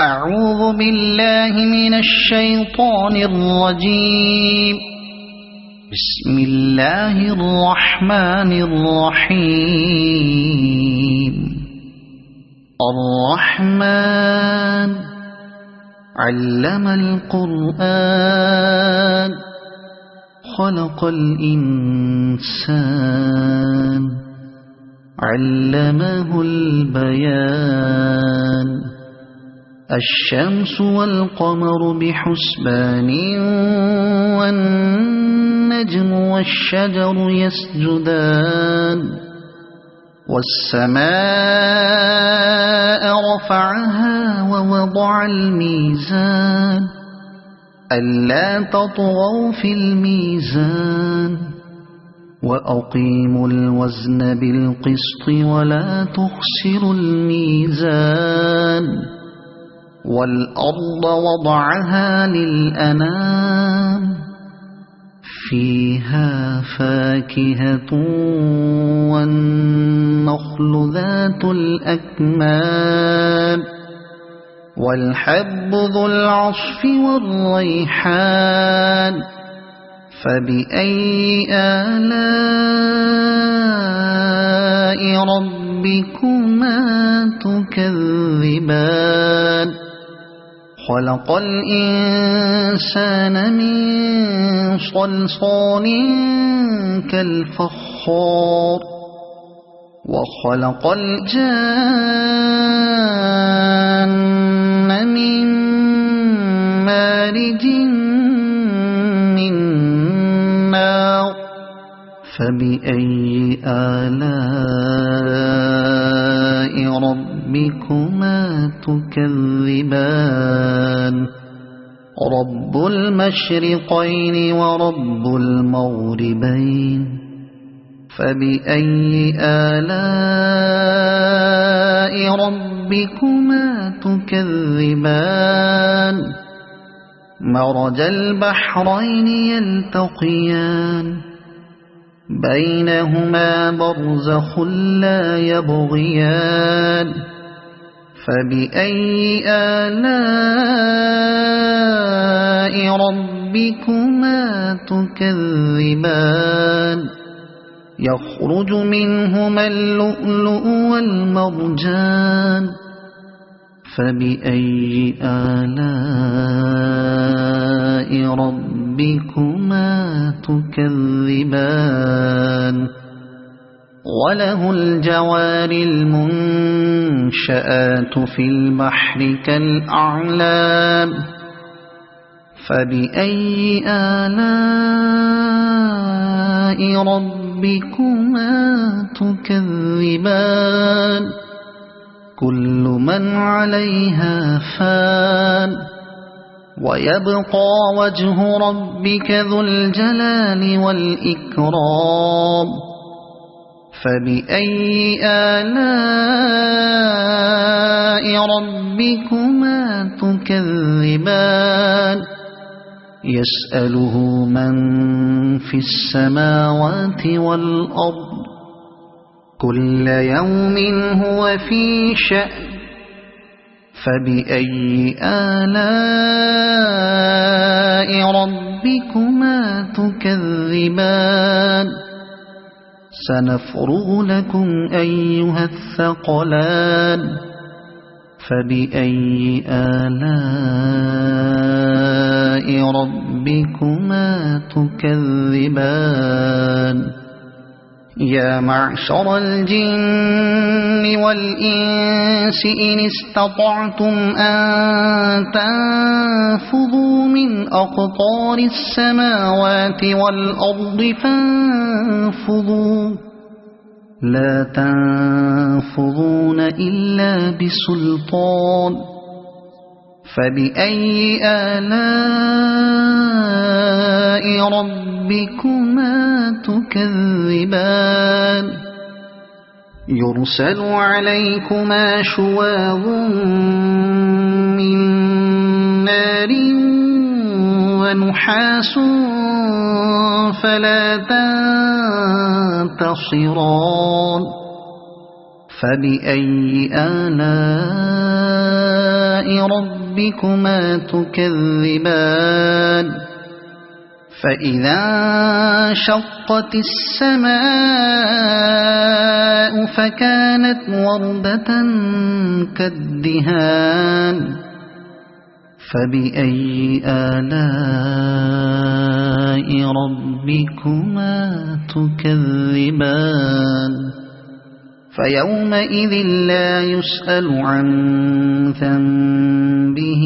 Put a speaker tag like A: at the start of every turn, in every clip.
A: أعوذ بالله من الشيطان الرجيم. بسم الله الرحمن الرحيم. الرحمن علم القرآن خلق الإنسان علمه البيان. الشمس والقمر بحسبان والنجم والشجر يسجدان. والسماء رفعها ووضع الميزان ألا تطغوا في الميزان وأقيموا الوزن بالقسط ولا تخسروا الميزان. والأرض وضعها للأنام فيها فاكهة والنخل ذات الأكمام والحب ذو العصف والريحان. فبأي آلاء ربكما تكذبان. خلق الإنسان من صلصال كالفخار وخلق الجان من مارج من نار. فبأي آلاء ربكما تكذبان. رب المشرقين ورب المغربين. فبأي آلاء ربكما تكذبان. مرج البحرين يلتقيان بينهما برزخ لا يبغيان. فبأي آلاء ربكما تكذبان. يخرج منهما اللؤلؤ والمرجان. فبأي آلاء ربكما تكذبان. وله الجوار المنشآت في البحر كالأعلام. فبأي آلاء ربكما تكذبان. كل من عليها فان ويبقى وجه ربك ذو الجلال والإكرام. فبأي آلاء ربكما تكذبان. يسأله من في السماوات والأرض كل يوم هو في شأن. فبأي آلاء ربكما تكذبان. سنفرغ لكم أيها الثقلان. فبأي آلاء ربكما تكذبان. يا معشر الجن والإنس إن استطعتم أن تنفذوا من أقطار السماوات والأرض فانفذوا لا تنفذون إلا بسلطان. فبأي آلاء ربكما تكذبان. يرسل عليكما شواظ من نار ونحاس فلا تنتصران. فبأي آلاء ربكما تكذبان فإذا انشقت السماء فكانت وردة كالدهان فبأي آلاء ربكما تكذبان فيومئذ لا يسأل عن ذنبه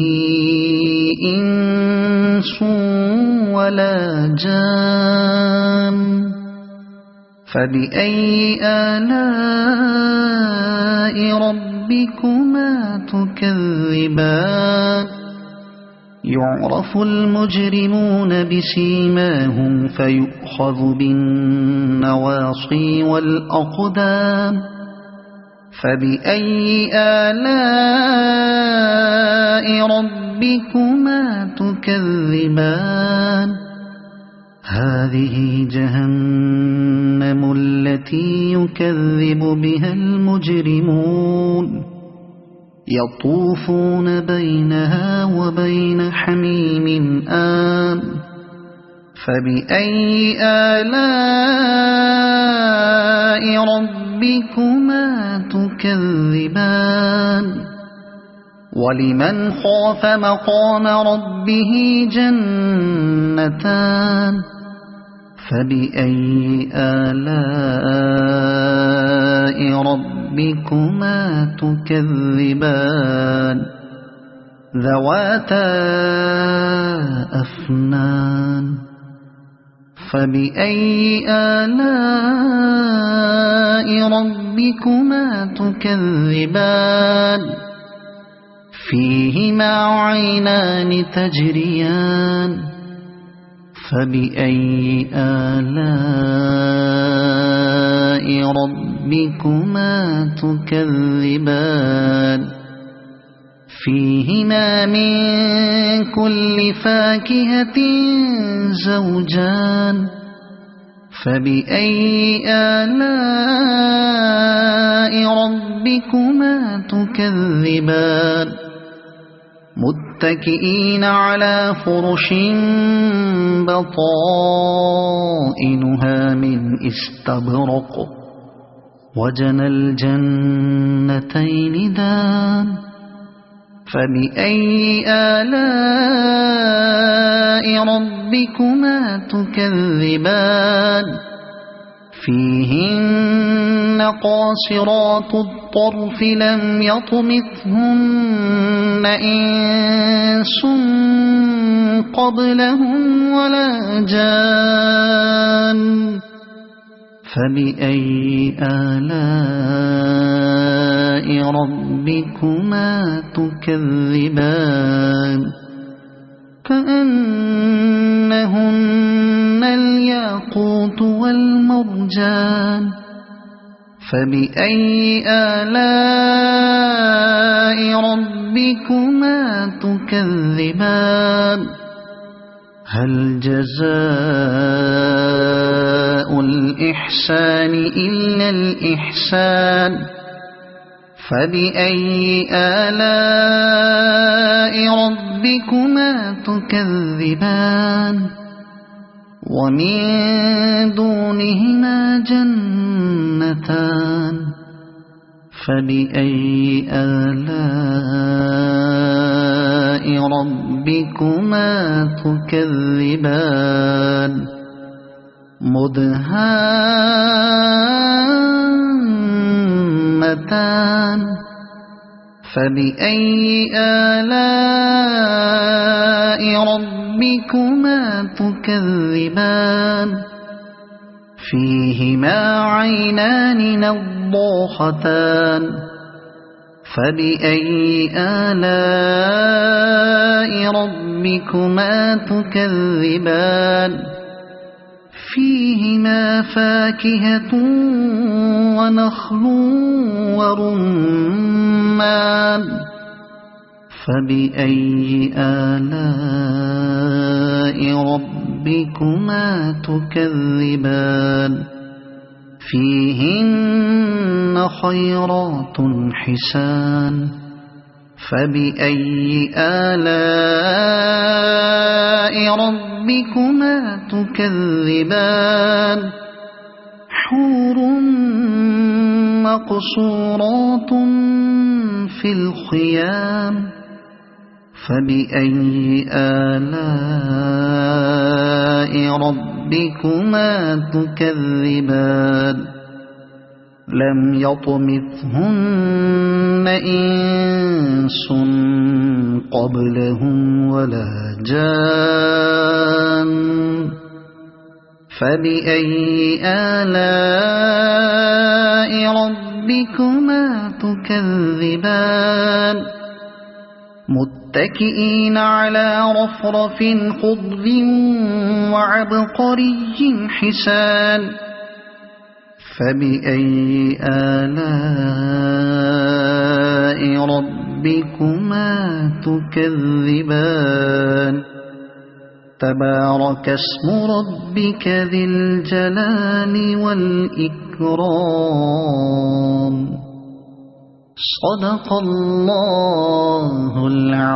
A: إنس ولا جان فبأي آلاء ربكما تكذبان يعرف المجرمون بسيماهم فيؤخذ بالنواصي والأقدام فبأي آلاء ربكما تكذبان هذه جهنم التي يكذب بها المجرمون يطوفون بينها وبين حميم آن فبأي آلاء ربكما تكذبان ولمن خاف مقام ربه جنتان فبأي آلاء ربكما تكذبان ذواتا أفنان فبأي آلاء ربكما تكذبان فيهما عينان تجريان فبأي آلاء ربكما تكذبان فيهما من كل فاكهة زوجان فبأي آلاء ربكما تكذبان متكئين على فرش بطائنها من استبرق وجنى الجنتين دان فبأي آلاء ربكما تكذبان فيهن قاصرات الطرف لم يطمثهن إنس قبلهم ولا جان فبأي آلاء ربكما تكذبان كأنهن الياقوت والمرجان فبأي آلاء ربكما تكذبان هل جزاء الإحسان إلا الإحسان فبأي آلاء ربكما تكذبان ومن دونهما جنتان فبأي آلاء ربكما تكذبان مدهامتان فبأي آلاء ربكما تكذبان فيهما عينان نضاختان فبأي آلاء ربكما تكذبان فيهما فاكهة ونخل ورمان فبأي آلاء ربكما تكذبان فيهن خيرات حسان فبأي آلاء ربكما تكذبان حور مقصورات في الخيام فبأي آلاء ربكما تكذبان لم يطمثهن إنس قبلهم ولا جان فبأي آلاء ربكما تكذبان متكئين على رفرف خضر وعبقري حسان فبأي آلاء ربكما تكذبان تبارك اسم ربك ذي الجلال والإكرام صدق الله العظيم.